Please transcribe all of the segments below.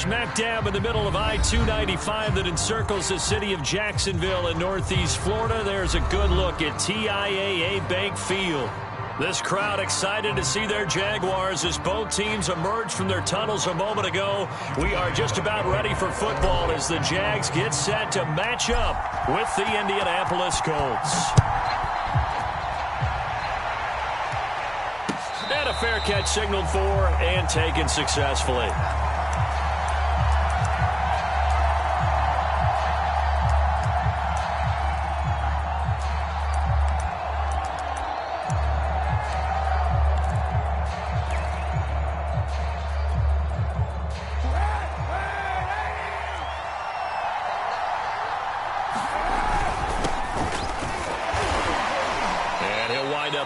Smack dab in the middle of I-295 that encircles the city of Jacksonville in northeast Florida, there's a good look at TIAA Bank Field. This crowd excited to see their Jaguars as both teams emerged from their tunnels a moment ago. We are just about ready for football as the Jags get set to match up with the Indianapolis Colts. And a fair catch signaled for and taken successfully.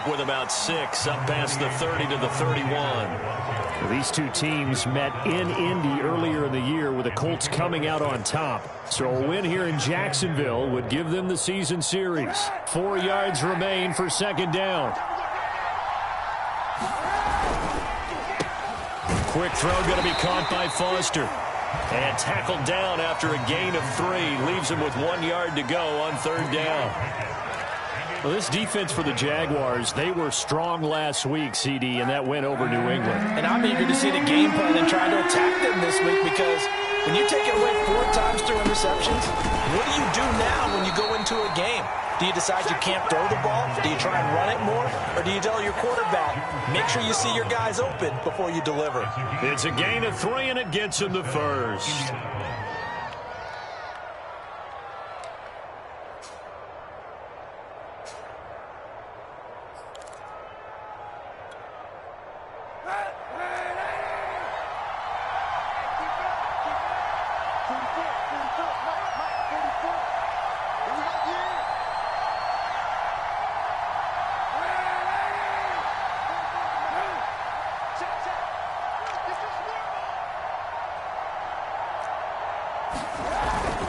With about 6 up past the 30 to the 31. These two teams met in Indy earlier in the year with the Colts coming out on top. So a win here in Jacksonville would give them the season series. 4 yards remain for second down. Quick throw going to be caught by Foster. And tackled down after a gain of 3. Leaves him with 1 yard to go on third down. Well, this defense for the Jaguars, they were strong last week, CD, and that went over New England. And I'm eager to see the game plan and try to attack them this week because when you take it away 4 times through interceptions, what do you do now when you go into a game? Do you decide you can't throw the ball? Do you try and run it more? Or do you tell your quarterback, make sure you see your guys open before you deliver? It's a gain of 3, and it gets him the first.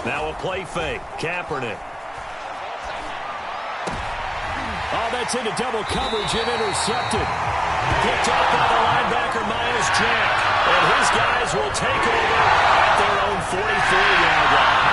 Now a play fake. Kaepernick. Oh, that's into double coverage and intercepted. Picked up by the linebacker, Myles Jack. And his guys will take over at their own 44-yard line.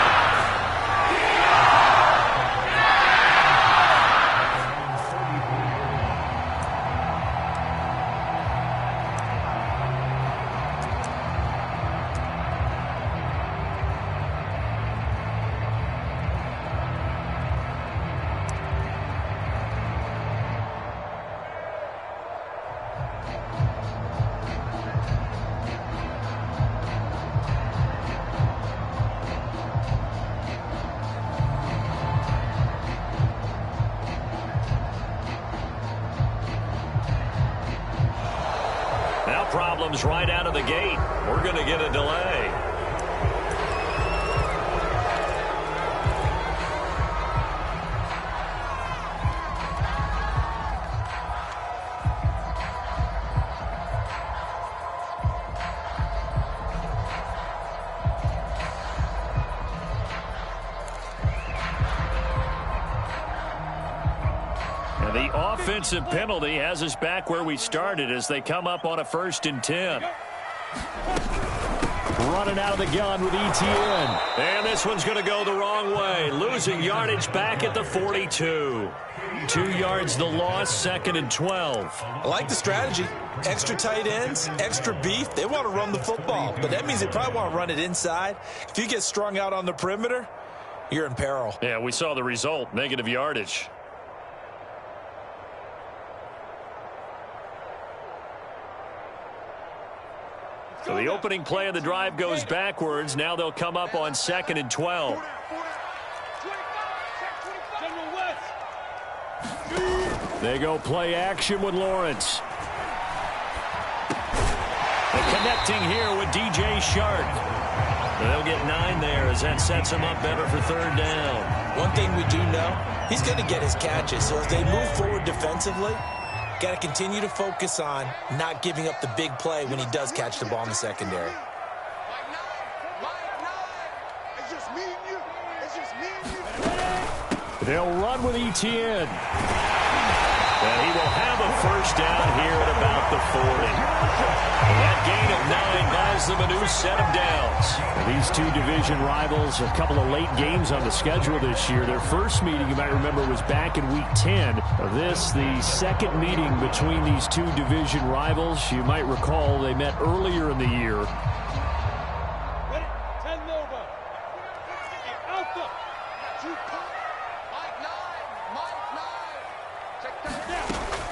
Problems right out of the gate. We're going to get a delay. The offensive penalty has us back where we started as they come up on a 1st and 10. Running out of the gun with Etienne. And this one's going to go the wrong way. Losing yardage back at the 42. 2 yards the loss, 2nd and 12. I like the strategy. Extra tight ends, extra beef. They want to run the football, but that means they probably want to run it inside. If you get strung out on the perimeter, you're in peril. Yeah, we saw the result, negative yardage. So the opening play of the drive goes backwards. Now they'll come up on 2nd and 12. They go play action with Lawrence. And connecting here with DJ Shark. They'll get 9 there as that sets them up better for third down. One thing we do know, he's going to get his catches. So as they move forward defensively, got to continue to focus on not giving up the big play when he does catch the ball in the secondary. They'll run with Etienne. And he will have a first down here at about the 40. That gain of 9 buys them a new set of downs. These two division rivals, a couple of late games on the schedule this year. Their first meeting, you might remember, was back in Week 10 of this, the second meeting between these two division rivals. You might recall they met earlier in the year.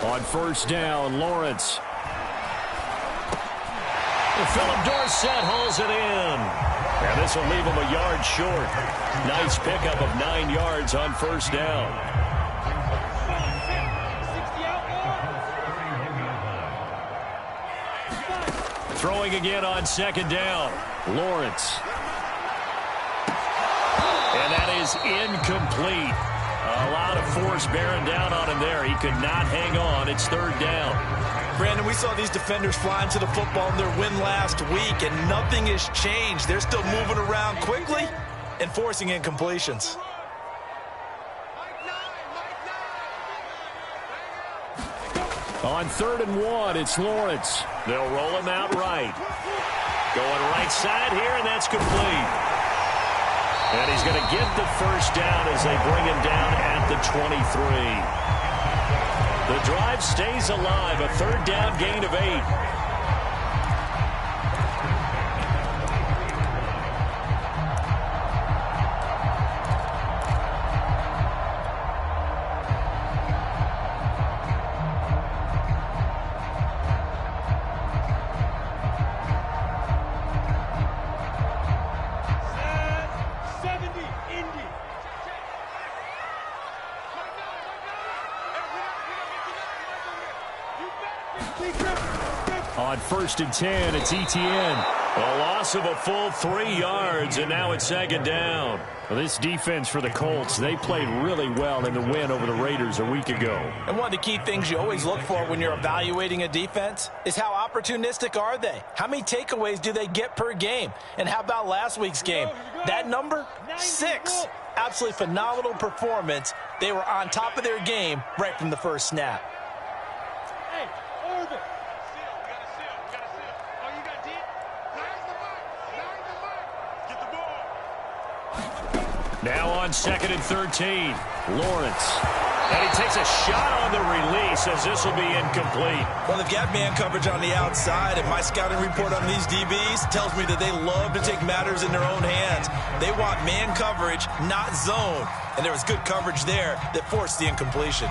On first down, Lawrence. Philip Dorsett hauls it in. And this will leave him a yard short. Nice pickup of 9 yards on first down. Throwing again on second down. Lawrence. And that is incomplete. A lot of force bearing down on him there. He could not hang on. It's third down. Brandon, we saw these defenders flying to the football in their win last week, and nothing has changed. They're still moving around quickly and forcing incompletions. On 3rd and 1, it's Lawrence. They'll roll him out right. Going right side here, and that's complete. And he's going to get the first down as they bring him down at the 23. The drive stays alive. A third down gain of 8. On 1st and 10, it's Etienne. A loss of a full 3 yards, and now it's second down. Well, this defense for the Colts, they played really well in the win over the Raiders a week ago. And one of the key things you always look for when you're evaluating a defense is how opportunistic are they? How many takeaways do they get per game? And how about last week's game? That number? 6. Absolutely phenomenal performance. They were on top of their game right from the first snap. Now on 2nd and 13. Lawrence. And he takes a shot on the release as this will be incomplete. Well, they've got man coverage on the outside, and my scouting report on these DBs tells me that they love to take matters in their own hands. They want man coverage, not zone. And there was good coverage there that forced the incompletion.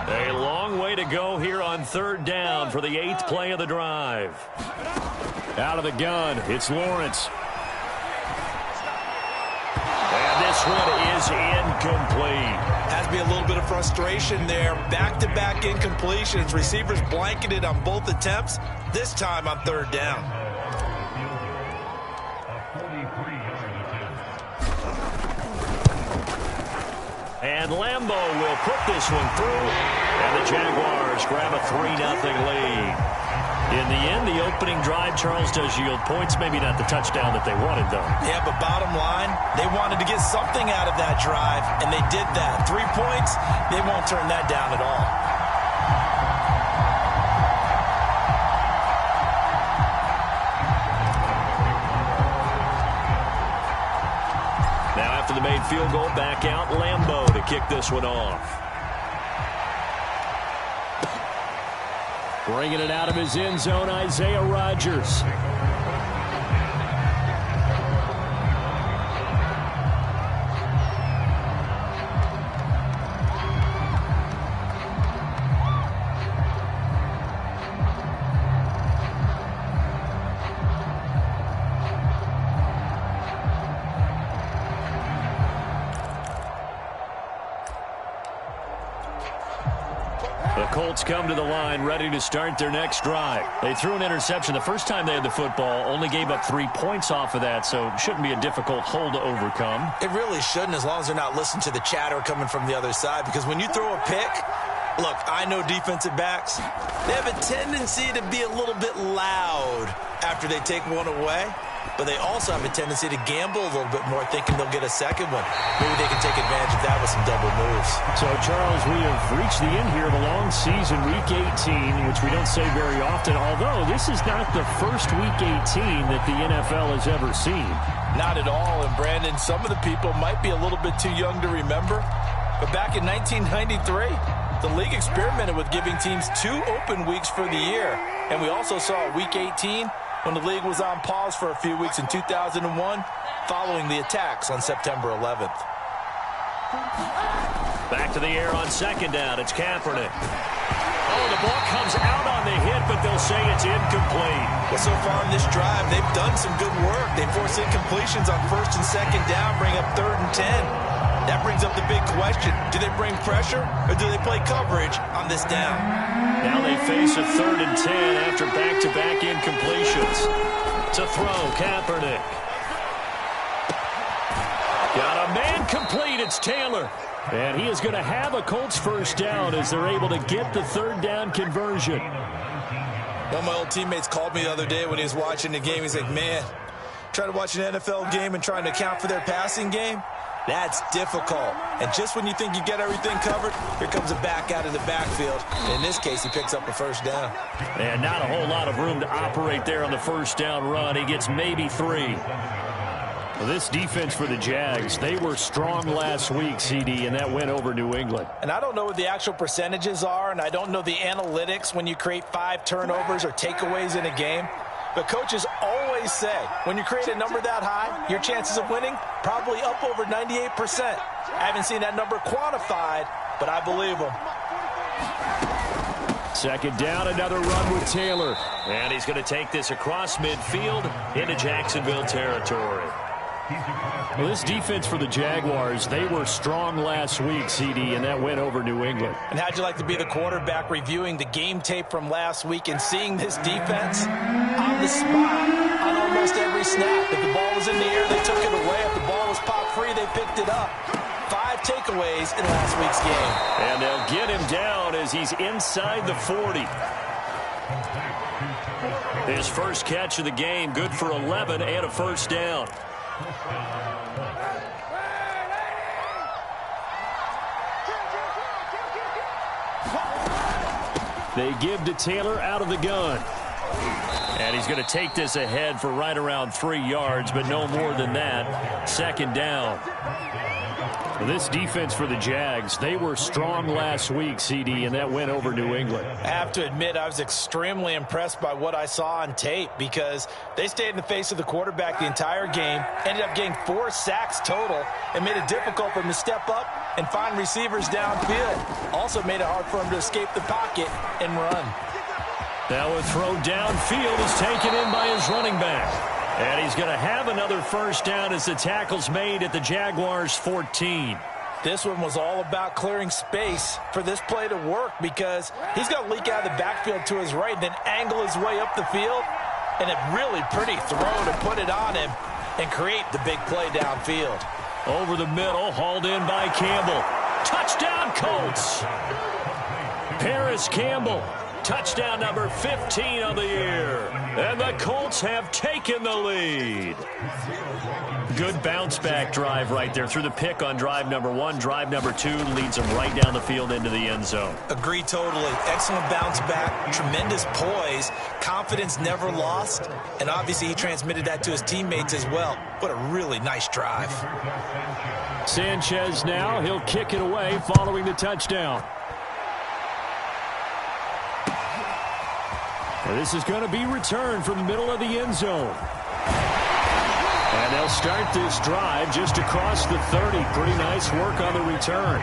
A long way to go here on 3rd down for the 8th play of the drive. Out of the gun, it's Lawrence. And this one is incomplete. Has to be a little bit of frustration there. Back-to-back incompletions. Receivers blanketed on both attempts, this time on 3rd down. And Lambo will put this one through, and the Jaguars grab a 3-0 lead. In the end, the opening drive, Charles, does yield points. Maybe not the touchdown that they wanted, though. Yeah, but bottom line, they wanted to get something out of that drive, and they did that. 3 points, they won't turn that down at all. Now after the made field goal, back out Lambo to kick this one off. Bringing it out of his end zone, Isaiah Rodgers. Colts come to the line ready to start their next drive. They threw an interception the first time they had the football, only gave up 3 points off of that, so it shouldn't be a difficult hole to overcome. It really shouldn't, as long as they're not listening to the chatter coming from the other side, because when you throw a pick, look, I know defensive backs, they have a tendency to be a little bit loud after they take one away. but they also have a tendency to gamble a little bit more, thinking they'll get a second one. Maybe they can take advantage of that with some double moves. So, Charles, we have reached the end here of a long season, Week 18, which we don't say very often, although this is not the first Week 18 that the NFL has ever seen. Not at all, and Brandon, some of the people might be a little bit too young to remember, but back in 1993, the league experimented with giving teams 2 open weeks for the year, and we also saw Week 18 when the league was on pause for a few weeks in 2001 following the attacks on September 11th. Back to the air on second down. It's Kaepernick. Oh, the ball comes out on the hit, but they'll say it's incomplete. Well, so far in this drive, they've done some good work. They force incompletions on first and second down, bring up 3rd and 10. That brings up the big question. Do they bring pressure or do they play coverage on this down? Now they face a 3rd and 10 after back-to-back incompletions. To throw, Kaepernick. Got a man complete. It's Taylor. And he is going to have a Colts first down as they're able to get the 3rd down conversion. One of my old teammates called me the other day when he was watching the game. He's like, man, trying to watch an NFL game and trying to account for their passing game? That's difficult. And just when you think you get everything covered, here comes a back out of the backfield. In this case, he picks up a first down. And not a whole lot of room to operate there on the first down run. He gets maybe 3. Well, this defense for the Jags, they were strong last week, CD, and that went over New England. And I don't know what the actual percentages are, and I don't know the analytics when you create 5 turnovers or takeaways in a game. But coaches always say, when you create a number that high, your chances of winning probably up over 98%. I haven't seen that number quantified, but I believe them. Second down, another run with Taylor. And he's going to take this across midfield into Jacksonville territory. Well, this defense for the Jaguars, they were strong last week, CD, and that went over New England. And how'd you like to be the quarterback reviewing the game tape from last week and seeing this defense on the spot on almost every snap? If the ball was in the air, they took it away. If the ball was popped free, they picked it up. 5 takeaways in last week's game. And they'll get him down as he's inside the 40. His first catch of the game, good for 11 and a first down. They give to Taylor out of the gun. And he's going to take this ahead for right around 3 yards, but no more than that. Second down. Well, this defense for the Jags, they were strong last week, CD, and that went over New England. I have to admit, I was extremely impressed by what I saw on tape because they stayed in the face of the quarterback the entire game, ended up getting 4 sacks total, and made it difficult for him to step up and find receivers downfield. Also made it hard for him to escape the pocket and run. Now a throw downfield is taken in by his running back. And he's going to have another first down as the tackle's made at the Jaguars' 14. This one was all about clearing space for this play to work because he's going to leak out of the backfield to his right, then angle his way up the field. And a really pretty throw to put it on him and create the big play downfield. Over the middle, hauled in by Campbell. Touchdown, Colts! Paris Campbell. Touchdown number 15 of the year. And the Colts have taken the lead. Good bounce-back drive right there through the pick on drive number 1. Drive number 2 leads them right down the field into the end zone. Agree totally. Excellent bounce back, tremendous poise, confidence never lost, and obviously he transmitted that to his teammates as well. What a really nice drive. Sanchez now, he'll kick it away following the touchdown. This is going to be returned from the middle of the end zone. And they'll start this drive just across the 30. Pretty nice work on the return.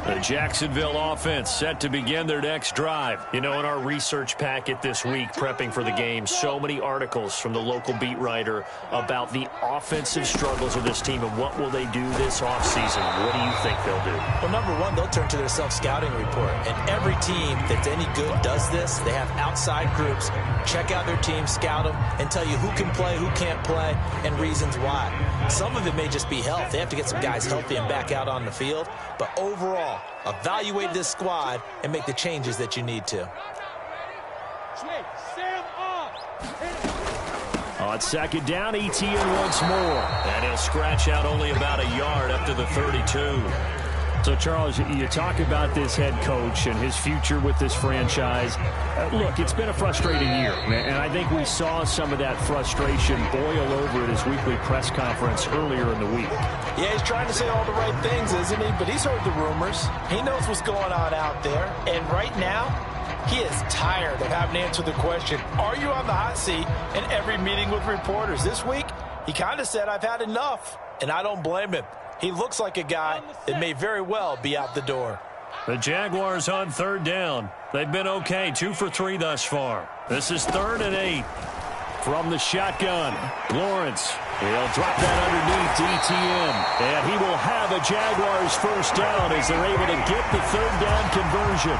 The Jacksonville offense set to begin their next drive. You know, in our research packet this week, prepping for the game, so many articles from the local beat writer about the offensive struggles of this team and what will they do this offseason. What do you think they'll do? Well, number one, they'll turn to their self-scouting report. And every team that's any good does this. They have outside groups. Check out their team, scout them, and tell you who can play, who can't play, and reasons why. Some of it may just be health. They have to get some guys healthy and back out on the field. But overall, evaluate this squad and make the changes that you need to. On second down, ETN once more. And he'll scratch out only about a yard up to the 32. So, Charles, you talk about this head coach and his future with this franchise. Look, it's been a frustrating year, and I think we saw some of that frustration boil over at his weekly press conference earlier in the week. Yeah, he's trying to say all the right things, isn't he? But he's heard the rumors. He knows what's going on out there. And right now, he is tired of having to answer the question, are you on the hot seat in every meeting with reporters? This week, he kind of said, I've had enough, and I don't blame him. He looks like a guy that may very well be out the door. The Jaguars on third down. They've been okay, 2 for 3 thus far. This is 3rd and 8. From the shotgun, Lawrence. He'll drop that underneath to ETN. And he will have a Jaguars first down as they're able to get the third down conversion.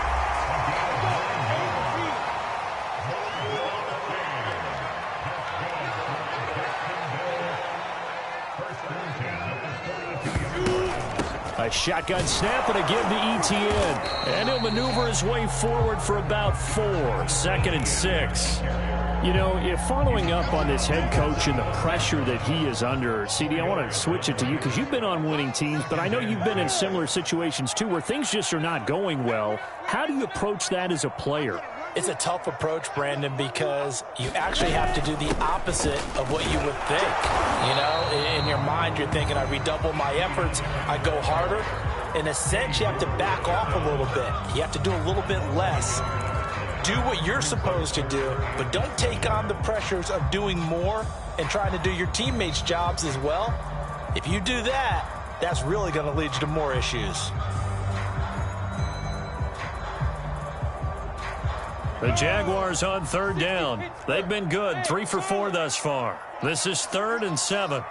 A shotgun snap and a give to ETN. And he'll maneuver his way forward for about 4. 2nd and 6. You know, if following up on this head coach and the pressure that he is under, CD, I want to switch it to you because you've been on winning teams, but I know you've been in similar situations too where things just are not going well. How do you approach that as a player? It's a tough approach, Brandon, because you actually have to do the opposite of what you would think. You know, in your mind, you're thinking, I redouble my efforts, I go harder. In a sense, you have to back off a little bit. You have to do a little bit less. Do what you're supposed to do, but don't take on the pressures of doing more and trying to do your teammates' jobs as well. If you do that, that's really going to lead you to more issues. The Jaguars on third down. They've been good, 3 for 4 thus far. This is 3rd and 7.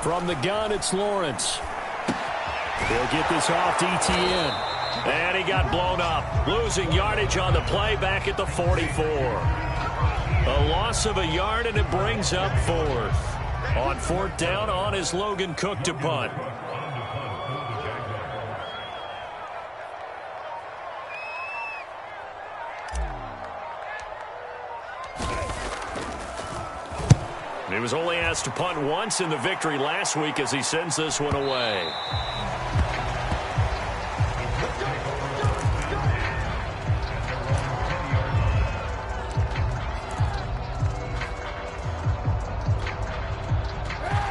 From the gun, it's Lawrence. He'll get this off to ETN. And he got blown up. Losing yardage on the play back at the 44. A loss of a yard, and it brings up 4th. On 4th down, on is Logan Cook to punt. He was only asked to punt once in the victory last week as he sends this one away.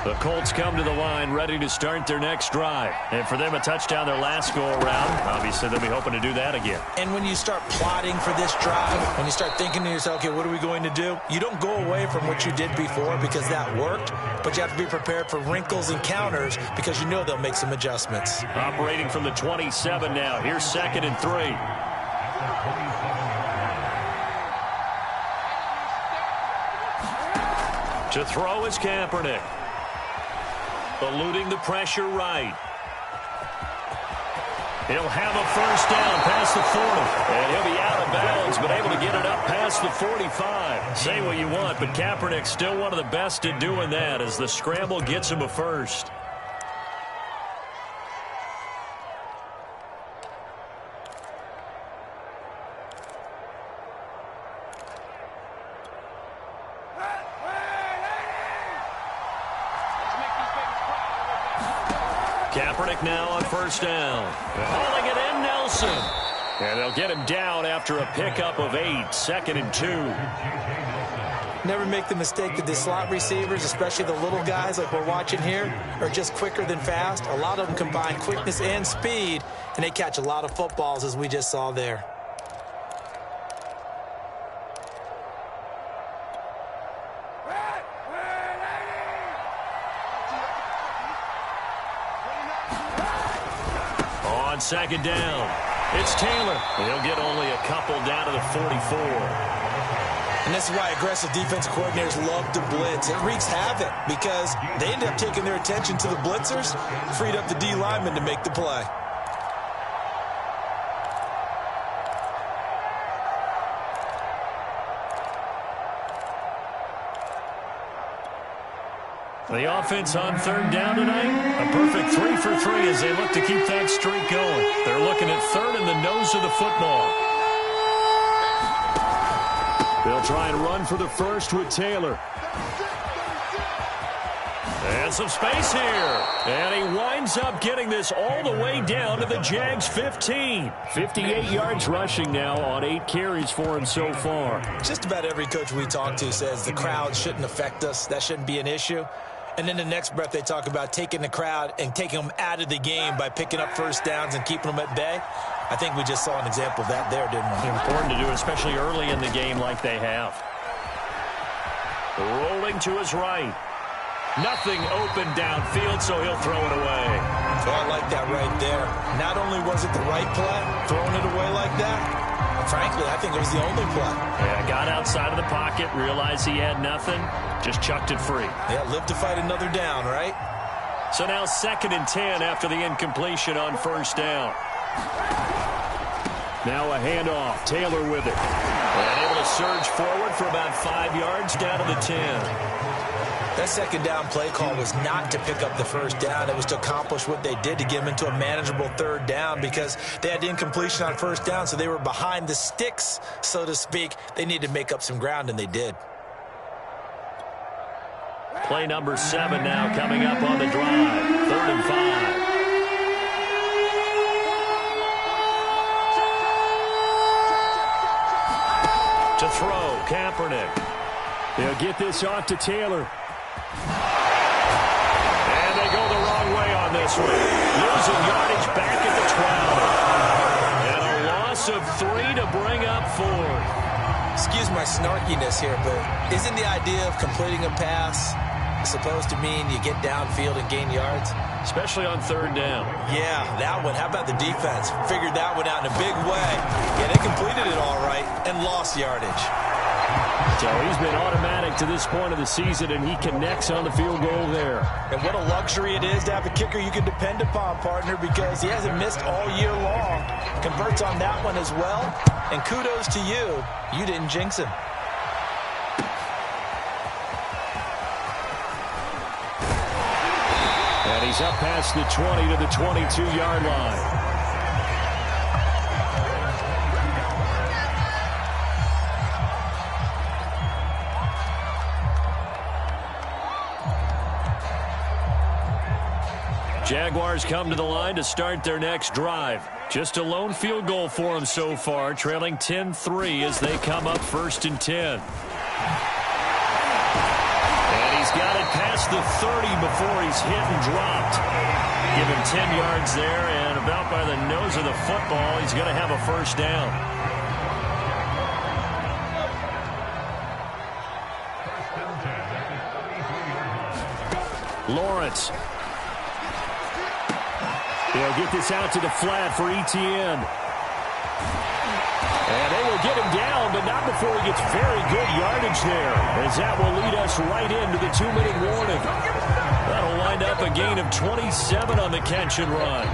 The Colts come to the line ready to start their next drive. And for them, a touchdown their last go-around. Obviously, they'll be hoping to do that again. And when you start plotting for this drive, when you start thinking to yourself, okay, what are we going to do? You don't go away from what you did before because that worked, but you have to be prepared for wrinkles and counters because you know they'll make some adjustments. Operating from the 27 now. Here's 2nd and 3. To throw is Kaepernick. Eluding the pressure right. He'll have a first down past the 40. And he'll be out of bounds, but able to get it up past the 45. Say what you want, but Kaepernick's still one of the best at doing that as the scramble gets him a first. Kaepernick now on first down. Hauling it in, Nelson. And they'll get him down after a pickup of 8. 2nd and 2. Never make the mistake that the slot receivers, especially the little guys like we're watching here, are just quicker than fast. A lot of them combine quickness and speed, and they catch a lot of footballs, as we just saw there. on second down. It's Taylor. He'll get only a couple down to the 44. And this is why aggressive defensive coordinators love to blitz. It wreaks havoc because they end up taking their attention to the blitzers, freed up the D lineman to make the play. The offense on third down tonight, a perfect 3 for 3 as they look to keep that streak going. They're looking at third in the nose of the football. They'll try and run for the first with Taylor. And some space here. And he winds up getting this all the way down to the Jags 15. 58 yards rushing now on 8 carries for him so far. Just about every coach we talk to says the crowd shouldn't affect us. That shouldn't be an issue. And then the next breath they talk about taking the crowd and taking them out of the game by picking up first downs and keeping them at bay. I think we just saw an example of that there, didn't we? Important to do, especially early in the game like they have. Rolling to his right. Nothing open downfield, so he'll throw it away. Oh, I like that right there. Not only was it the right play, throwing it away like that, frankly, I think it was the only play. Yeah, got outside of the pocket, realized he had nothing, just chucked it free. Yeah, live to fight another down, right? So now 2nd and 10 after the incompletion on first down. Now a handoff. Taylor with it. And able to surge forward for about 5 yards down to the 10. That second down play call was not to pick up the first down. It was to accomplish what they did to get them into a manageable third down because they had incompletion on first down, so they were behind the sticks, so to speak. They needed to make up some ground, and they did. Play number 7 now coming up on the drive. 3rd and 5. To throw, Kaepernick. They'll get this off to Taylor. And they go the wrong way on this one. Losing yardage back at the 12. And a loss of 3 to bring up 4. Excuse my snarkiness here, but isn't the idea of completing a pass supposed to mean you get downfield and gain yards? Especially on third down. Yeah, that one. How about the defense? Figured that one out in a big way. Yeah, they completed it all right and lost yardage. So he's been automatic to this point of the season, and he connects on the field goal there. And what a luxury it is to have a kicker you can depend upon, partner, because he hasn't missed all year long. Converts on that one as well. And kudos to you. You didn't jinx him. And he's up past the 20 to the 22-yard line. Jaguars come to the line to start their next drive. Just a lone field goal for them so far, trailing 10-3 as they come up 1st and 10. And he's got it past the 30 before he's hit and dropped. Give him 10 yards there, and about by the nose of the football, he's going to have a first down. Lawrence. They'll get this out to the flat for Etienne. And they will get him down, but not before he gets very good yardage there, as that will lead us right into the 2-minute warning. That'll wind up a gain of 27 on the catch and run.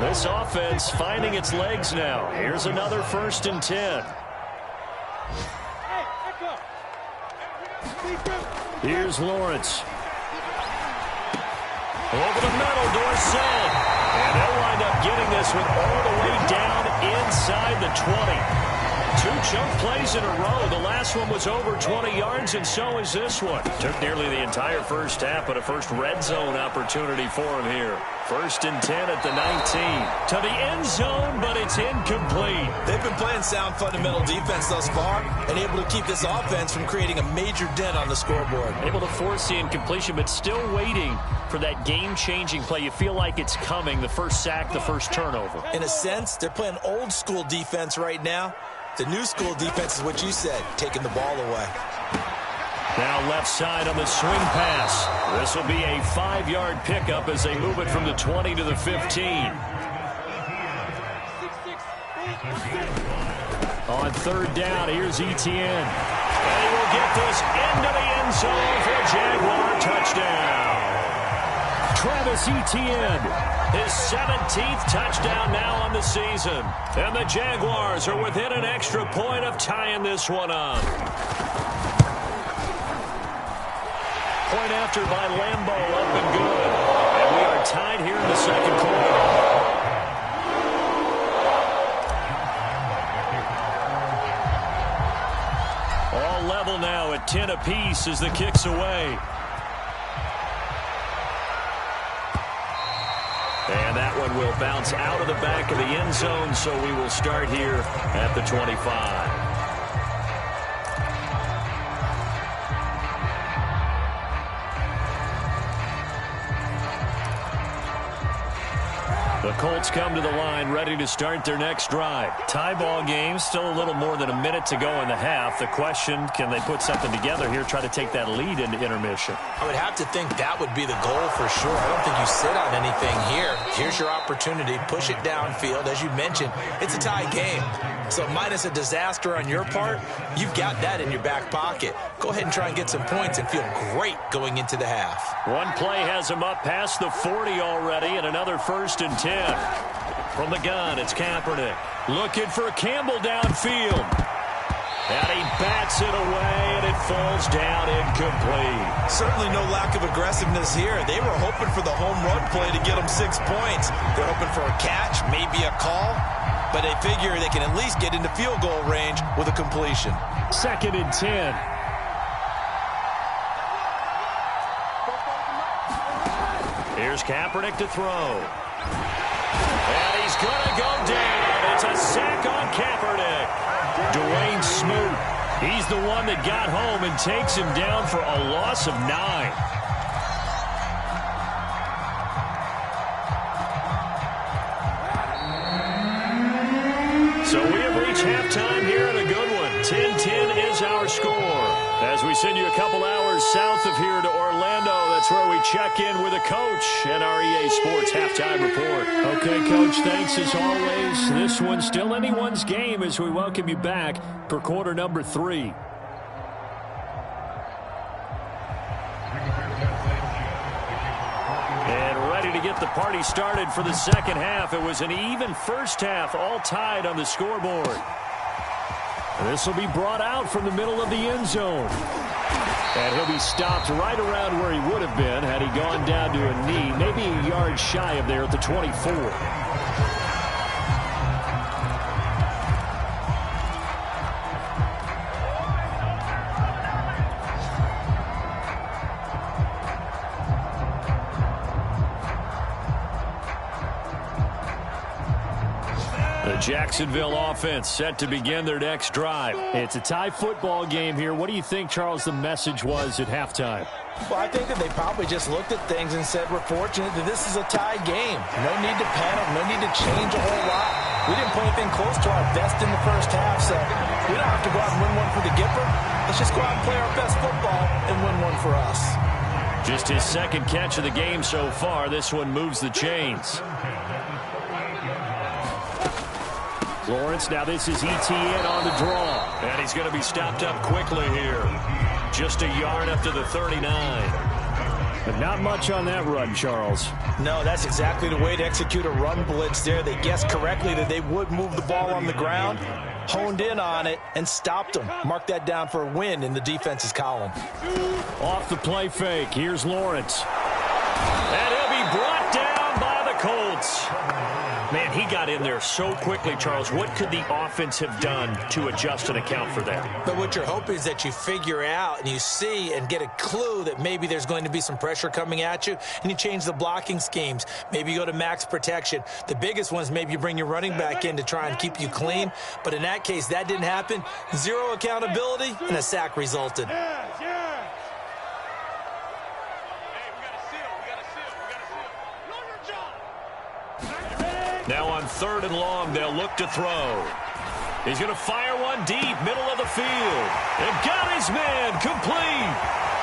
This offense finding its legs now. Here's another 1st and 10. Here's Lawrence. Over the middle, Dorsett. And they'll wind up getting this one all the way down inside the 20. 2 chunk plays in a row. The last one was over 20 yards, and so is this one. Took nearly the entire first half, but a first red zone opportunity for him here. 1st and 10 at the 19. To the end zone, but it's incomplete. They've been playing sound fundamental defense thus far and able to keep this offense from creating a major dent on the scoreboard. Able to force the incompletion, but still waiting for that game-changing play. You feel like it's coming, the first sack, the first turnover. In a sense, they're playing old-school defense right now. The new school defense is what you said, taking the ball away. Now left side on the swing pass. This will be a 5-yard pickup as they move it from the 20 to the 15. On third down, here's Etienne. And he will get this into the end zone for a Jaguar touchdown. Travis Etienne, his 17th touchdown now on the season. And the Jaguars are within an extra point of tying this one up. Point after by Lambeau, up and good. And we are tied here in the second quarter. All level now at 10 apiece as the kick's away. And that one will bounce out of the back of the end zone, so we will start here at the 25. The Colts come to the line ready to start their next drive. Tie ball game, still a little more than a minute to go in the half. The question, can they put something together here, try to take that lead into intermission? I would have to think that would be the goal for sure. I don't think you sit on anything here. Here's your opportunity. Push it downfield. As you mentioned, it's a tie game. So minus a disaster on your part, you've got that in your back pocket. Go ahead and try and get some points and feel great going into the half. One play has him up past the 40 already, and another 1st and 10. From the gun, it's Kaepernick. Looking for Campbell downfield. And he bats it away, and it falls down incomplete. Certainly no lack of aggressiveness here. They were hoping for the home run play to get them 6 points. They're hoping for a catch, maybe a call, but they figure they can at least get into field goal range with a completion. 2nd and 10. Here's Kaepernick to throw. And he's going to go down. It's a sack on Kaepernick. Dwayne Smoot, he's the one that got home and takes him down for a loss of 9. So we have reached halftime here in a good one. 10-10 is our score. As we send you a couple hours south of here to Orlando, that's where we check in with a coach and our EA Sports halftime report. Okay, Coach, thanks as always. This one's still anyone's game as we welcome you back for quarter number 3. And ready to get the party started for the second half. It was an even first half, all tied on the scoreboard. This will be brought out from the middle of the end zone. And he'll be stopped right around where he would have been had he gone down to a knee, maybe a yard shy of there at the 24. The Jacksonville offense set to begin their next drive. It's a tie football game here. What do you think, Charles, the message was at halftime? Well, I think that they probably just looked at things and said, we're fortunate that this is a tie game. No need to panic, no need to change a whole lot. We didn't play anything close to our best in the first half, so we don't have to go out and win one for the Gipper. Let's just go out and play our best football and win one for us. Just his second catch of the game so far. This one moves the chains. Lawrence, now this is Etienne on the draw. And he's going to be stopped up quickly here. Just a yard up to the 39. But not much on that run, Charles. No, that's exactly the way to execute a run blitz there. They guessed correctly that they would move the ball on the ground, honed in on it, and stopped them. Mark that down for a win in the defense's column. Off the play fake, here's Lawrence. And he'll be brought down by the Colts. Man, he got in there so quickly, Charles. What could the offense have done to adjust and account for that? But what you're hoping is that you figure out and you see and get a clue that maybe there's going to be some pressure coming at you, and you change the blocking schemes. Maybe you go to max protection. The biggest one is maybe you bring your running back in to try and keep you clean. But in that case, that didn't happen. Zero accountability, and a sack resulted. Now on 3rd and long, they'll look to throw. He's going to fire one run deep, middle of the field. And got his man complete.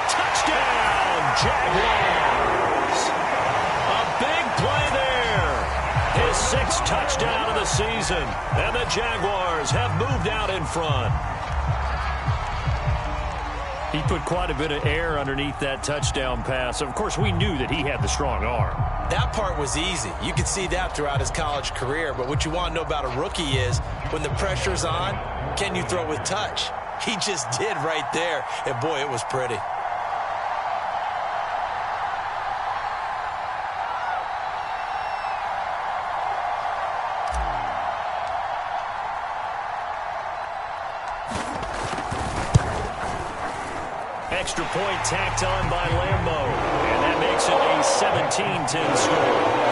Touchdown, Jaguars. A big play there. His 6th touchdown of the season. And the Jaguars have moved out in front. He put quite a bit of air underneath that touchdown pass. Of course, we knew that he had the strong arm. That part was easy. You could see that throughout his college career. But what you want to know about a rookie is when the pressure's on, can you throw with touch? He just did right there. And, boy, it was pretty. Extra point tacked on by Lambeau. And that makes it a 17-10 score.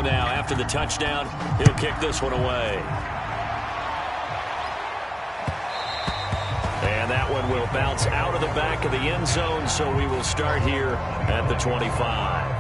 Now, after the touchdown, he'll kick this one away. And that one will bounce out of the back of the end zone, so we will start here at the 25.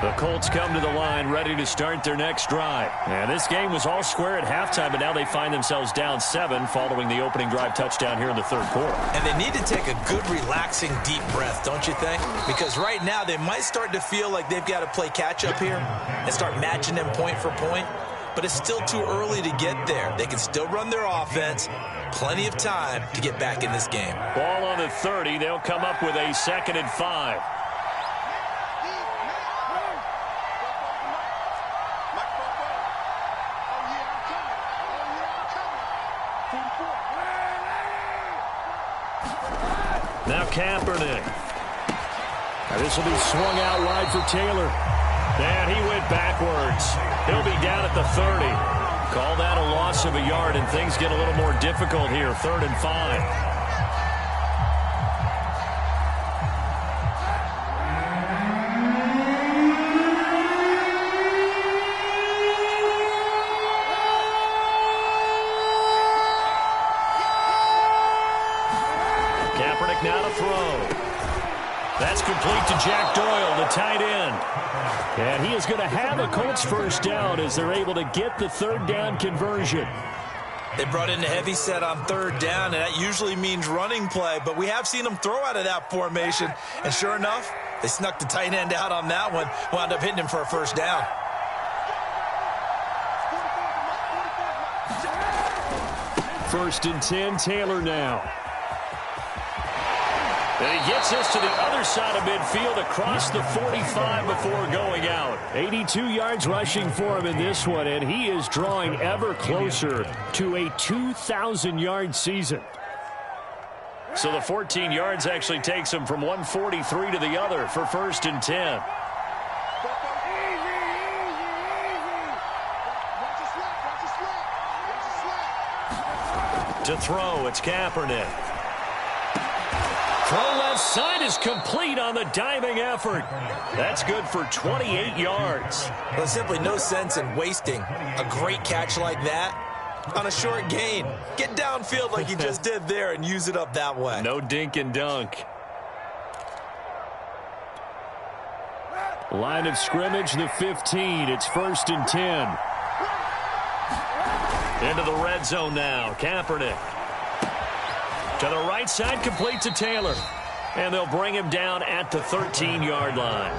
The Colts come to the line ready to start their next drive. And this game was all square at halftime, but now they find themselves down 7 following the opening drive touchdown here in the 3rd quarter. And they need to take a good, relaxing, deep breath, don't you think? Because right now they might start to feel like they've got to play catch-up here and start matching them point for point. But it's still too early to get there. They can still run their offense. Plenty of time to get back in this game. Ball on the 30. They'll come up with a 2nd and 5. Now Kaepernick. Now this will be swung out wide for Taylor. And he went backwards. He'll be down at the 30. Call that a loss of a yard, and things get a little more difficult here. 3rd and 5. Now to throw. That's complete to Jack Doyle, the tight end. And he is going to have a Colts first down as they're able to get the 3rd down conversion. They brought in a heavy set on 3rd down, and that usually means running play, but we have seen them throw out of that formation. And sure enough, they snuck the tight end out on that one, wound up hitting him for a first down. First and 10, Taylor now. And he gets this to the other side of midfield across the 45 before going out. 82 yards rushing for him in this one, and he is drawing ever closer to a 2,000-yard season. So the 14 yards actually takes him from 143 to the other for 1st and 10. To throw, it's Kaepernick. Throw left side is complete on the diving effort. That's good for 28 yards. Well, there's simply no sense in wasting a great catch like that on a short gain. Get downfield like you just did there and use it up that way. No dink and dunk. Line of scrimmage, the 15. It's 1st and 10. Into the red zone now. Kaepernick. To the right side, complete to Taylor. And they'll bring him down at the 13-yard line.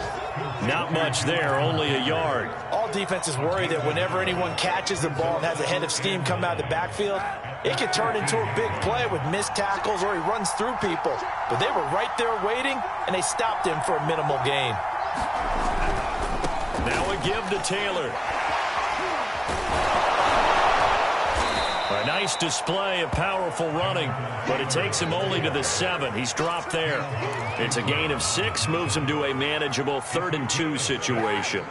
Not much there, only a yard. All defenses worry that whenever anyone catches the ball and has a head of steam come out of the backfield, it can turn into a big play with missed tackles or he runs through people. But they were right there waiting, and they stopped him for a minimal gain. Now a give to Taylor. A Nice display of powerful running, but it takes him only to the 7. He's dropped there. It's a gain of 6, moves him to a manageable 3rd and 2 situation.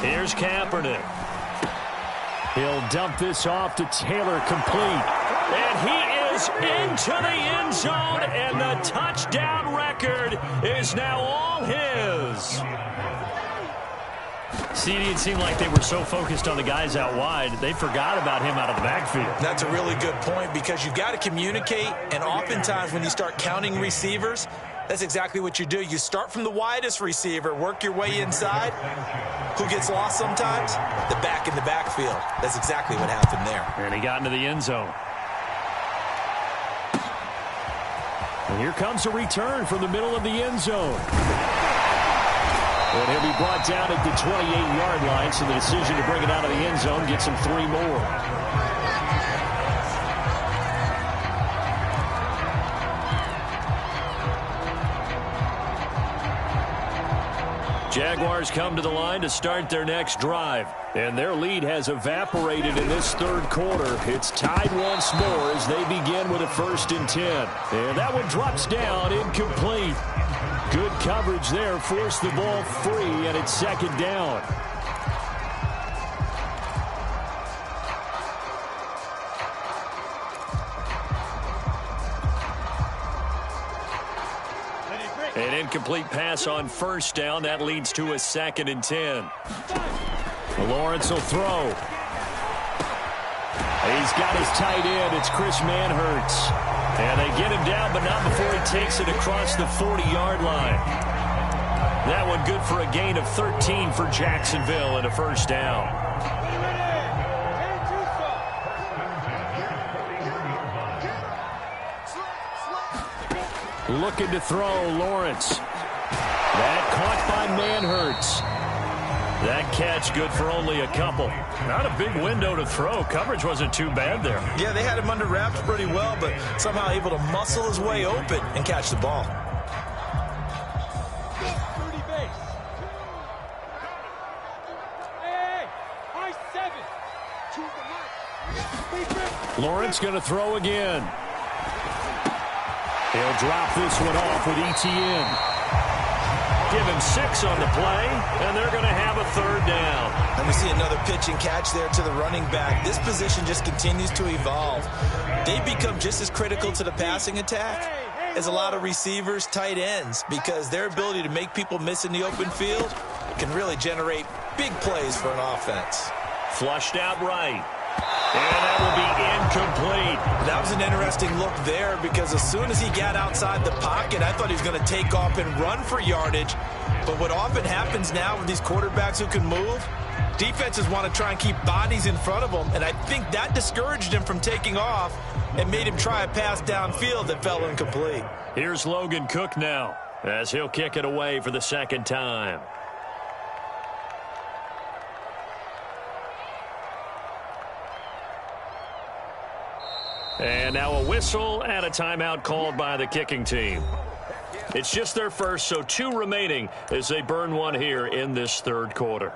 Here's Kaepernick. He'll dump this off to Taylor, complete. And he is into the end zone, and the touchdown record is now all his. See, it seemed like they were so focused on the guys out wide, they forgot about him out of the backfield. That's a really good point, because you've got to communicate, and oftentimes when you start counting receivers, that's exactly what you do. You start from the widest receiver, work your way inside. Who gets lost sometimes? The back in the backfield. That's exactly what happened there. And he got into the end zone. And here comes a return from the middle of the end zone. And he'll be brought down at the 28-yard line, so the decision to bring it out of the end zone gets him 3 more. Jaguars come to the line to start their next drive. And their lead has evaporated in this 3rd quarter. It's tied once more as they begin with a 1st and 10. And that one drops down, incomplete. Good coverage there, forced the ball free, and it's 2nd down. An incomplete pass on 1st down. That leads to a 2nd and 10. Lawrence will throw. He's got his tight end. It's Chris Manhertz. And they get him down, but not before he takes it across the 40-yard line. That one good for a gain of 13 for Jacksonville and a 1st down. Looking to throw, Lawrence. That caught by Manhertz. That catch good for only a couple. Not a big window to throw. Coverage wasn't too bad there. Yeah, they had him under wraps pretty well, but somehow able to muscle his way open and catch the ball. Lawrence going to throw again. He'll drop this one off with Etienne. Give him 6 on the play, and they're going to have a 3rd down. And we see another pitch and catch there to the running back. This position just continues to evolve. They become just as critical to the passing attack as a lot of receivers, tight ends, because their ability to make people miss in the open field can really generate big plays for an offense. Flushed out right. And that will be incomplete. That was an interesting look there, because as soon as he got outside the pocket, I thought he was going to take off and run for yardage. But what often happens now with these quarterbacks who can move, defenses want to try and keep bodies in front of them, and I think that discouraged him from taking off and made him try a pass downfield that fell incomplete. Here's Logan Cook now, as he'll kick it away for the 2nd time. And now a whistle and a timeout called by the kicking team. It's just their first, so 2 remaining as they burn one here in this 3rd quarter.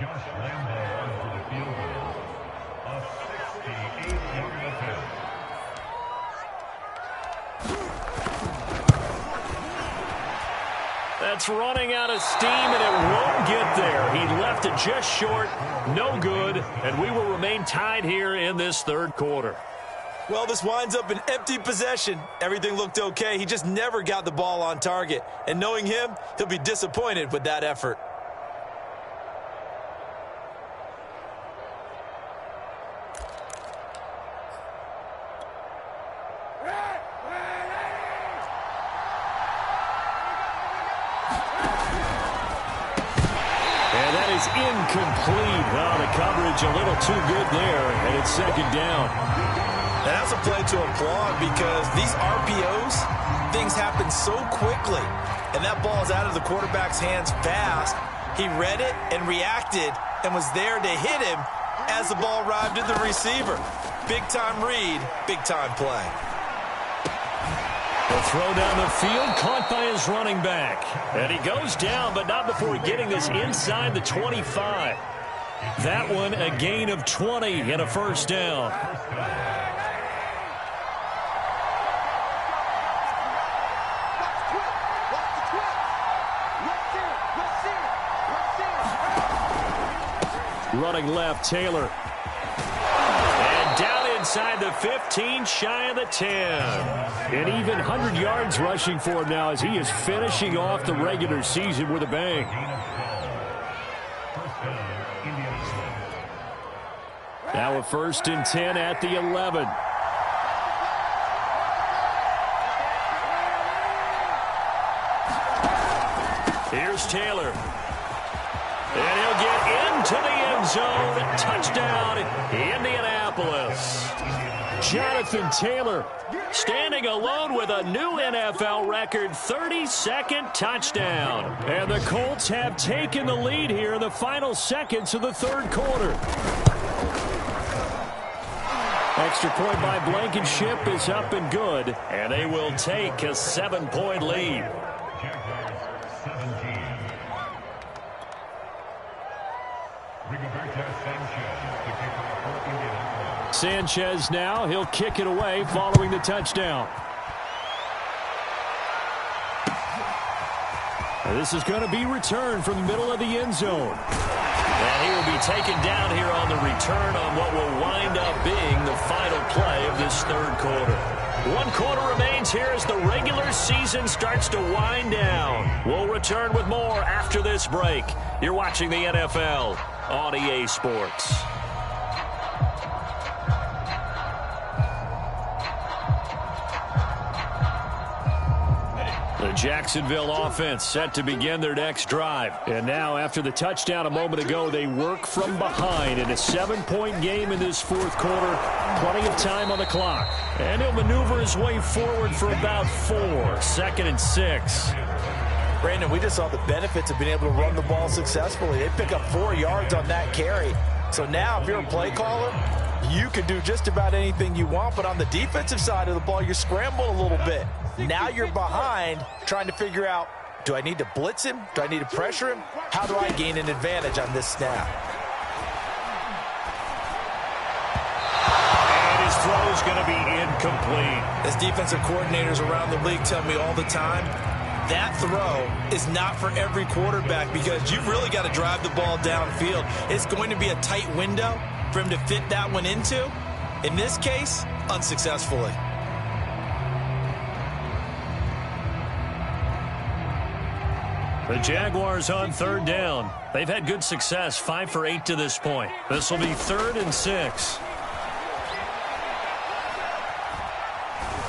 Josh Lambo onto the field goal. A 68-yard attempt. That's running out of steam, and it won't get there. He left it just short, no good, and we will remain tied here in this 3rd quarter. Well, this winds up an empty possession. Everything looked okay. He just never got the ball on target. And knowing him, he'll be disappointed with that effort. is incomplete. Oh, the coverage a little too good there, and it's second down. And that's a play to applaud because these RPOs, things happen so quickly. And that ball is out of the quarterback's hands fast. He read it and reacted and was there to hit him as the ball arrived at the receiver. Big-time read, big-time play. The throw down the field, caught by his running back. And he goes down, but not before getting this inside the 25. That one a gain of 20 and a first down. Running left, Taylor. And down inside the 15, shy of the 10. And even 100 yards rushing for him now as he is finishing off the regular season with a bang. Now a 1st and 10 at the 11. Here's Taylor. And he'll get into the end zone. Touchdown, Indianapolis. Jonathan Taylor standing alone with a new NFL record 32nd touchdown. And the Colts have taken the lead here in the final seconds of the third quarter. Extra point by Blankenship is up and good. And they will take a 7-point lead. Sanchez now, he'll kick it away following the touchdown. And this is going to be returned from the middle of the end zone. And he will be taken down here on the return on what will wind up being the final play of this third quarter. 1 quarter remains here as the regular season starts to wind down. We'll return with more after this break. You're watching the NFL on EA Sports. The Jacksonville offense set to begin their next drive. And now, after the touchdown a moment ago, they work from behind in a 7-point game in this fourth quarter. Plenty of time on the clock. And he'll maneuver his way forward for about 4. 2nd and 6. Brandon, we just saw the benefits of being able to run the ball successfully. They pick up 4 yards on that carry. So now, if you're a play caller, you can do just about anything you want. But on the defensive side of the ball, you scramble a little bit. Now you're behind trying to figure out, do I need to blitz him? Do I need to pressure him? How do I gain an advantage on this snap? And his throw is going to be incomplete. As defensive coordinators around the league tell me all the time, that throw is not for every quarterback because you've really got to drive the ball downfield. It's going to be a tight window for him to fit that one into. In this case, unsuccessfully. The Jaguars on 3rd down. They've had good success, 5 for 8 to this point. This will be 3rd and 6.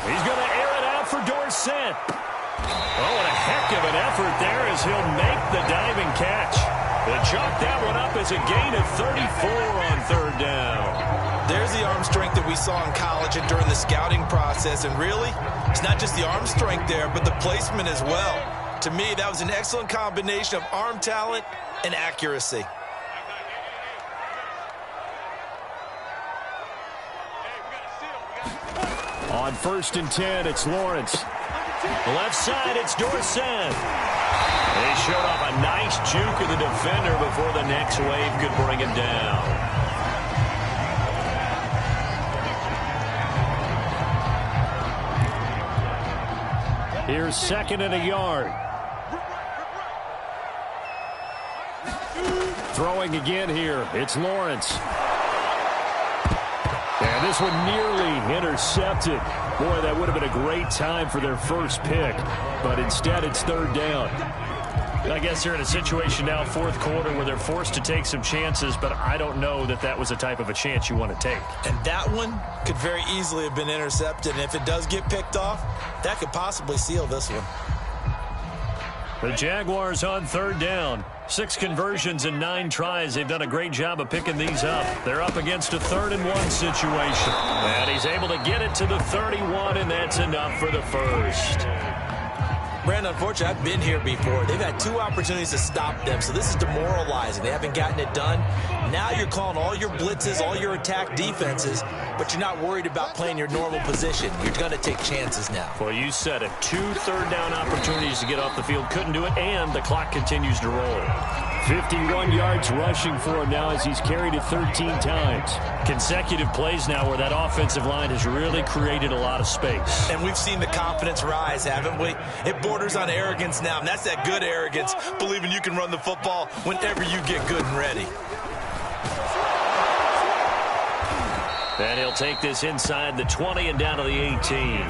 He's going to air it out for Dorsett. Oh, and a heck of an effort there as he'll make the diving catch. They chalk that one up as a gain of 34 on 3rd down. There's the arm strength that we saw in college and during the scouting process. And really, it's not just the arm strength there, but the placement as well. To me, that was an excellent combination of arm talent and accuracy. On 1st and 10, it's Lawrence. Left side, it's Dorsett. They showed off a nice juke of the defender before the next wave could bring him down. Here's 2nd and a yard. Throwing again here, it's Lawrence. And this one nearly intercepted. Boy, that would have been a great time for their first pick. But instead, it's 3rd down. I guess they're in a situation now, 4th quarter, where they're forced to take some chances, but I don't know that that was the type of a chance you want to take. And that one could very easily have been intercepted. And if it does get picked off, that could possibly seal this one. The Jaguars on 3rd down. 6 conversions and 9 tries. They've done a great job of picking these up. They're up against a 3rd and 1 situation. And he's able to get it to the 31, and that's enough for the first. Brandon, unfortunately, I've been here before. They've had 2 opportunities to stop them, so this is demoralizing. They haven't gotten it done. Now you're calling all your blitzes, all your attack defenses, but you're not worried about playing your normal position. You're going to take chances now. Well, you said it. 2 third-down opportunities to get off the field. Couldn't do it, and the clock continues to roll. 51 yards rushing for him now as he's carried it 13 times. Consecutive plays now where that offensive line has really created a lot of space. And we've seen the confidence rise, haven't we? It borders on arrogance now, and that's that good arrogance, believing you can run the football whenever you get good and ready. And he'll take this inside the 20 and down to the 18.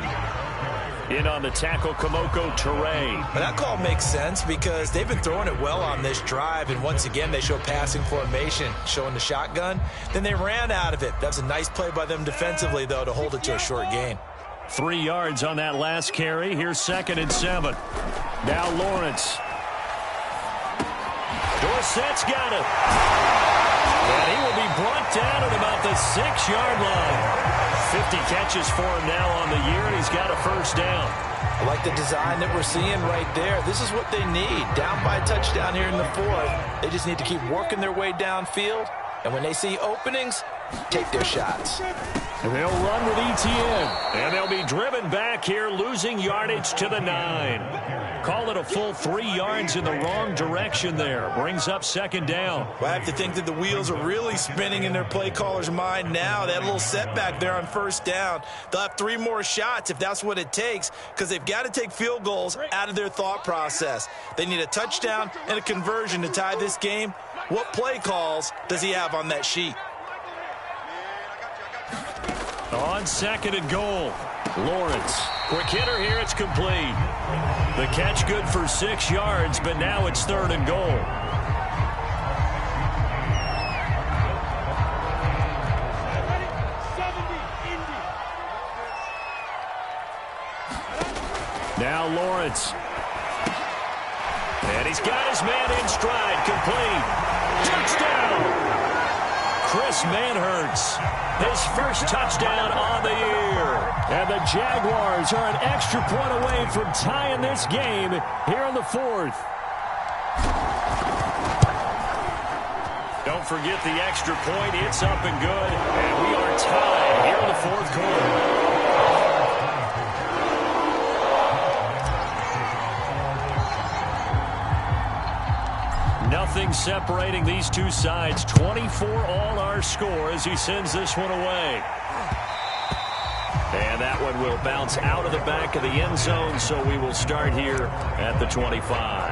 In on the tackle, Kamoko Toure. But that call makes sense because they've been throwing it well on this drive, and once again they show passing formation, showing the shotgun. Then they ran out of it. That's a nice play by them defensively, though, to hold it to a short gain. 3 yards on that last carry. Here's 2nd and 7. Now Lawrence. Dorsett's got it. And he will be brought down at about the 6-yard line. 50 catches for him now on the year, and he's got a first down. I like the design that we're seeing right there. This is what they need. Down by a touchdown here in the 4th. They just need to keep working their way downfield. And when they see openings, take their shots. And they'll run with ETN. And they'll be driven back here, losing yardage to the 9. Call it a full 3 yards in the wrong direction there. Brings up 2nd down. Well, I have to think that the wheels are really spinning in their play caller's mind now. They had a little setback there on 1st down. They'll have 3 more shots if that's what it takes, because they've got to take field goals out of their thought process. They need a touchdown and a conversion to tie this game. What play calls does he have on that sheet? On 2nd and goal, Lawrence. Quick hitter here, it's complete. The catch good for 6 yards, but now it's 3rd and goal. Now Lawrence. And he's got his man in stride, complete. Touchdown! Chris Manhertz, his first touchdown on the year. And the Jaguars are an extra point away from tying this game here in the 4th. Don't forget the extra point. It's up and good. And we are tied here in the 4th quarter. Nothing separating these two sides. 24 all our score as he sends this one away. And that one will bounce out of the back of the end zone, so we will start here at the 25.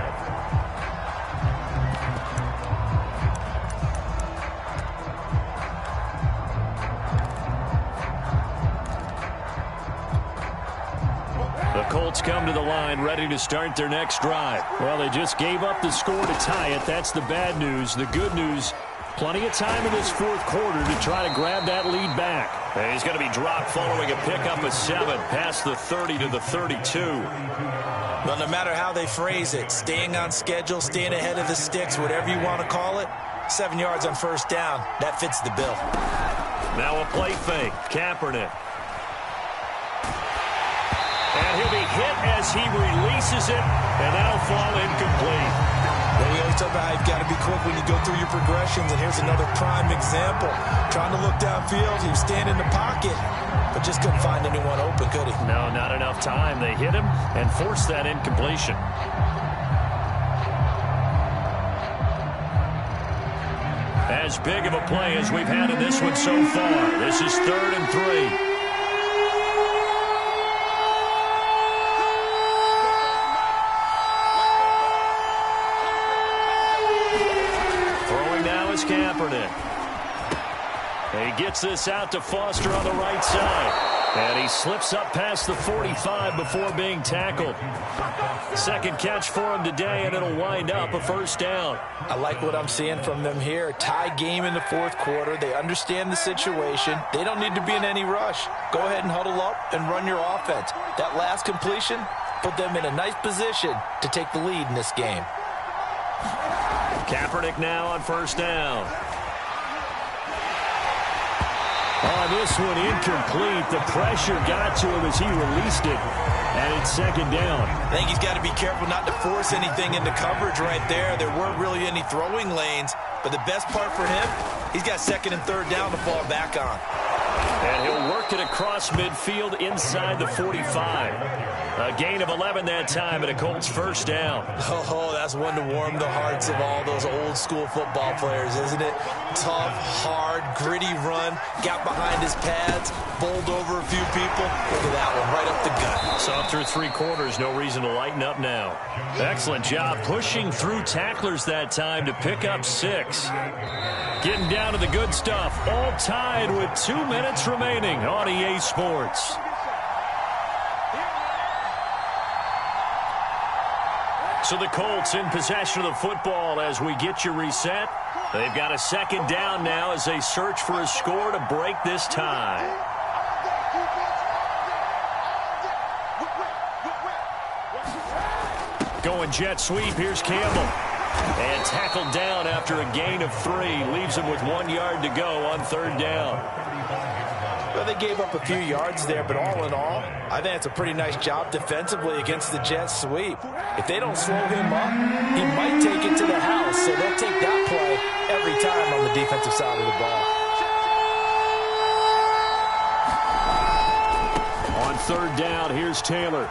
The Colts come to the line ready to start their next drive. Well, they just gave up the score to tie it. That's the bad news. The good news, plenty of time in this 4th quarter to try to grab that lead back. And he's going to be dropped following a pickup of 7 past the 30 to the 32. Well, no matter how they phrase it, staying on schedule, staying ahead of the sticks, whatever you want to call it, 7 yards on 1st down, that fits the bill. Now a play fake. Kaepernick. And he'll be hit as he releases it, and that'll fall incomplete. Well, we always talk about how you've got to be quick when you go through your progressions, and here's another prime example. Trying to look downfield, he was standing in the pocket, but just couldn't find anyone open, could he? No, not enough time. They hit him and forced that incompletion. As big of a play as we've had in this one so far. This is 3rd and 3. Kaepernick. He gets this out to Foster on the right side. And he slips up past the 45 before being tackled. 2nd catch for him today, and it'll wind up a 1st down. I like what I'm seeing from them here. Tie game in the 4th quarter. They understand the situation. They don't need to be in any rush. Go ahead and huddle up and run your offense. That last completion put them in a nice position to take the lead in this game. Kaepernick now on first down. On this one, incomplete. The pressure got to him as he released it. And it's second down. I think he's got to be careful not to force anything into coverage right there. There weren't really any throwing lanes. But the best part for him, he's got second and third down to fall back on. And he'll work it across midfield inside the 45. A gain of 11 that time and a Colts first down. Oh, that's one to warm the hearts of all those old school football players, isn't it? Tough, hard, gritty run, got behind his pads, bowled over a few people. Look at that one, right up the gut. Saw through 3 quarters, no reason to lighten up now. Excellent job pushing through tacklers that time to pick up 6. Getting down to the good stuff, all tied with 2 minutes remaining on EA Sports. So the Colts in possession of the football as we get you reset. They've got a second down now as they search for a score to break this tie. Going jet sweep, here's Campbell. And tackled down after a gain of 3. Leaves him with 1 yard to go on third down. Well, they gave up a few yards there, but all in all, I think it's a pretty nice job defensively against the jet sweep. If they don't slow him up, he might take it to the house, so they'll take that play every time on the defensive side of the ball. On third down, here's Taylor.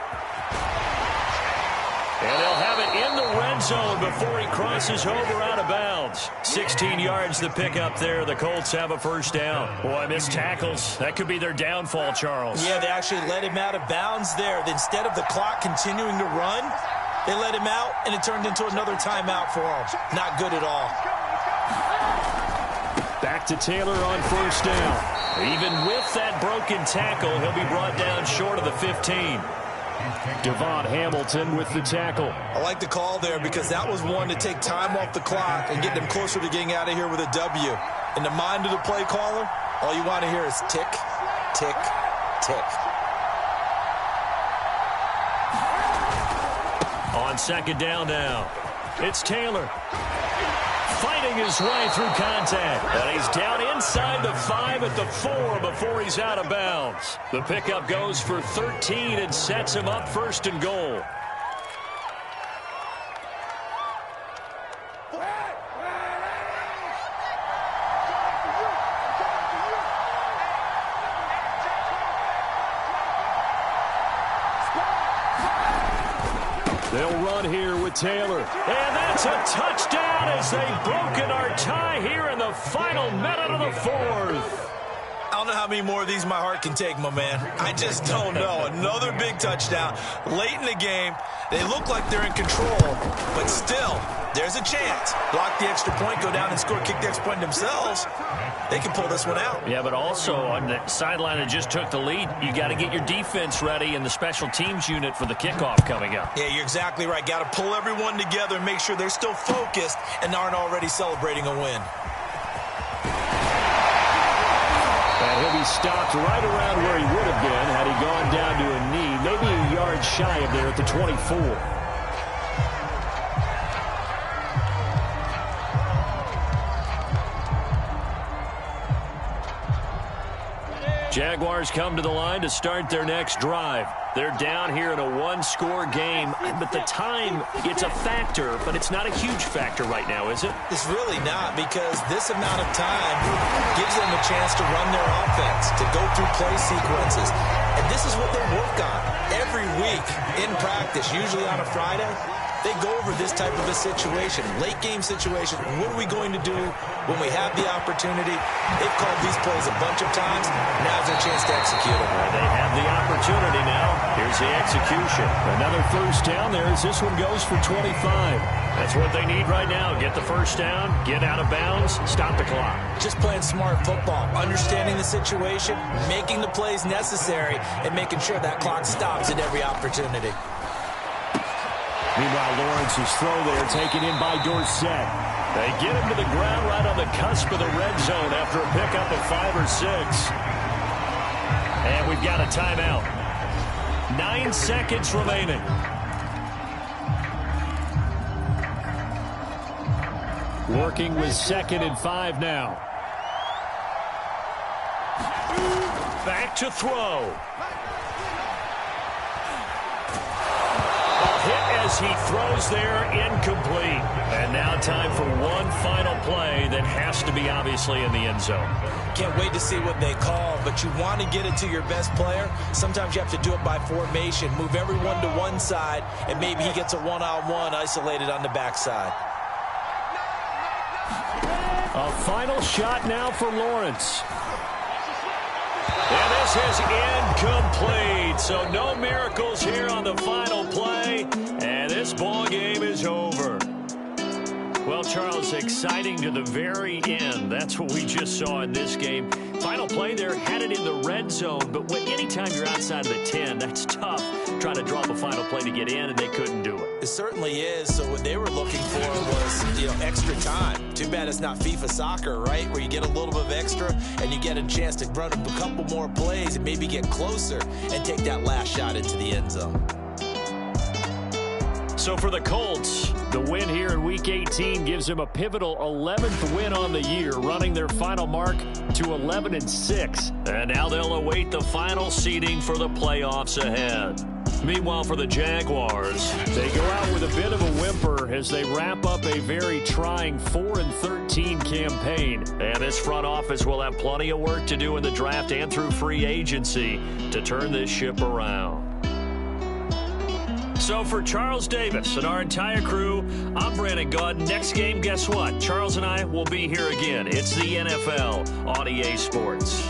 And they'll have it in the red zone before he crosses over out of bounds. 16 yards the pickup there. The Colts have a first down. Boy, missed tackles. That could be their downfall, Charles. Yeah, they actually let him out of bounds there. Instead of the clock continuing to run, they let him out, and it turned into another timeout for him. Not good at all. Back to Taylor on first down. Even with that broken tackle, he'll be brought down short of the 15. Devon Hamilton with the tackle. I like the call there because that was one to take time off the clock and get them closer to getting out of here with a W. In the mind of the play caller, all you want to hear is tick, tick, tick. On second down now, it's Taylor. Fighting his way through contact. And he's down inside the 5 at the 4 before he's out of bounds. The pickup goes for 13 and sets him up first and goal. They'll run here with Taylor. And that's a touchdown as they've broken our tie here in the final minute of the 4th. I don't know how many more of these my heart can take, my man. I just don't know. Another big touchdown. Late in the game, they look like they're in control, but still, there's a chance. Block the extra point, go down and score, kick the extra point themselves. They can pull this one out. Yeah, but also on the sideline that just took the lead, you got to get your defense ready and the special teams unit for the kickoff coming up. Yeah, you're exactly right. Got to pull everyone together and make sure they're still focused and aren't already celebrating a win. And he'll be stopped right around where he would have been had he gone down to a knee, maybe a yard shy of there at the 24. Jaguars come to the line to start their next drive. They're down here in a one-score game, but the time, it's a factor, but it's not a huge factor right now, is it? It's really not, because this amount of time gives them a chance to run their offense, to go through play sequences. And this is what they work on every week in practice, usually on a Friday. They go over this type of a situation, late game situation. What are we going to do when we have the opportunity? They've called these plays a bunch of times. Now's their chance to execute them. And they have the opportunity now. Here's the execution. Another first down there as this one goes for 25. That's what they need right now. Get the first down, get out of bounds, stop the clock. Just playing smart football, understanding the situation, making the plays necessary, and making sure that clock stops at every opportunity. Meanwhile, Lawrence's throw there taken in by Dorsett. They get him to the ground right on the cusp of the red zone after a pickup of 5 or 6. And we've got a timeout. 9 seconds remaining. Working with 2nd and 5 now. Back to throw. A hit as he throws there, incomplete. And now time for one final play that has to be obviously in the end zone. Can't wait to see what they call, but you want to get it to your best player. Sometimes you have to do it by formation. Move everyone to one side, and maybe he gets a one-on-one isolated on the backside. A final shot now for Lawrence. And this is incomplete. So no miracles here on the final play. And this ball game is over. Well, Charles, exciting to the very end. That's what we just saw in this game. Final play there, had it in the red zone. But anytime you're outside of the 10, that's tough. Trying to drop a final play to get in, and they couldn't do it. It certainly is. So what they were looking for was, extra time. Too bad it's not FIFA soccer, right? Where you get a little bit of extra, and you get a chance to run a couple more plays and maybe get closer and take that last shot into the end zone. So for the Colts, the win here in Week 18 gives them a pivotal 11th win on the year, running their final mark to 11-6. And now they'll await the final seeding for the playoffs ahead. Meanwhile, for the Jaguars, they go out with a bit of a whimper as they wrap up a very trying 4-13 campaign. And this front office will have plenty of work to do in the draft and through free agency to turn this ship around. So for Charles Davis and our entire crew, I'm Brandon Gaud. Next game, guess what? Charles and I will be here again. It's the NFL on EA Sports.